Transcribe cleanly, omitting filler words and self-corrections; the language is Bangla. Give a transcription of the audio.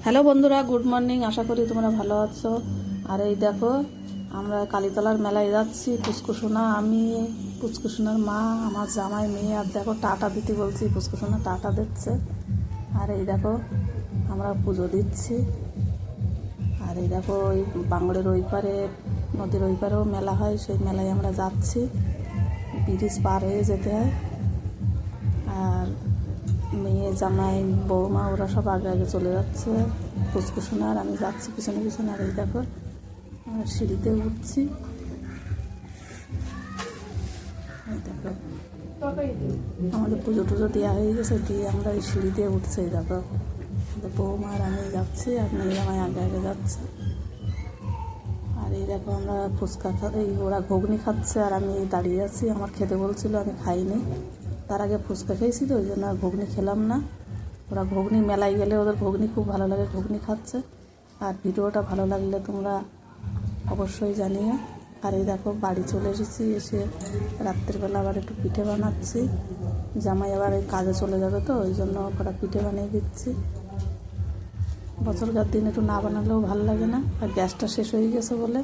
হ্যালো বন্ধুরা, গুড মর্নিং। আশা করি তোমরা ভালো আছো। আর এই দেখো, আমরা কালীতলার মেলায় যাচ্ছি। পুচকুসোনা, আমি, পুচকুসোনার মা, আমার জামাই, মেয়ে। আর দেখো, টাটা দিতে বলছি, পুচকুসোনা টাটা দিচ্ছে। আর এই দেখো, আমরা পুজো দিচ্ছি। আর এই দেখো, ওই বাংলার ওই পারে, নদীর ওই পারেও মেলা হয়, সেই মেলায় আমরা যাচ্ছি। ব্রিজ পার হয়ে যেতে হয়। আর মেয়ে, জামাই, বৌমা ওরা সব আগে আগে চলে যাচ্ছে। পুচকুসোনা আর আমি যাচ্ছি পিছনে পিছনে। আর এই দেখো, আমরা সিঁড়িতে উঠছি। এই দেখো, আমাদের পুজো টুজো দেওয়া হয়ে গেছে, দিয়ে আমরা এই সিঁড়ি দিয়ে উঠছি। এই দেখো, বৌমা আর আমি যাচ্ছি, আর মেয়ে জামাই আগে আগে যাচ্ছে। আর এই দেখো, আমরা ফুচকা এই ওরা ঘুগনি খাচ্ছে, আর আমি দাঁড়িয়ে আছি। আমার খেতে বলছিল, আমি খাইনি। তার আগে ফুচকা খেয়েছি, তো ওই জন্য আর ঘুগনি খেলাম না। ওরা ঘুগনি, মেলায় গেলে ওদের ঘুগনি খুব ভালো লাগে, ঘুগনি খাচ্ছে। আর ভিডিওটা ভালো লাগলে তোমরা অবশ্যই জানিও। আর এই দেখো, বাড়ি চলে এসেছি। এসে রাত্রিবেলা আবার একটু পিঠে বানাচ্ছি। জামাই আবার এই কাজে চলে যাবে, তো ওই জন্য কটা পিঠে বানিয়ে দিচ্ছি। বছরকার দিন একটু না বানালেও ভালো লাগে না। আর গ্যাসটা শেষ হয়ে গেছে বলে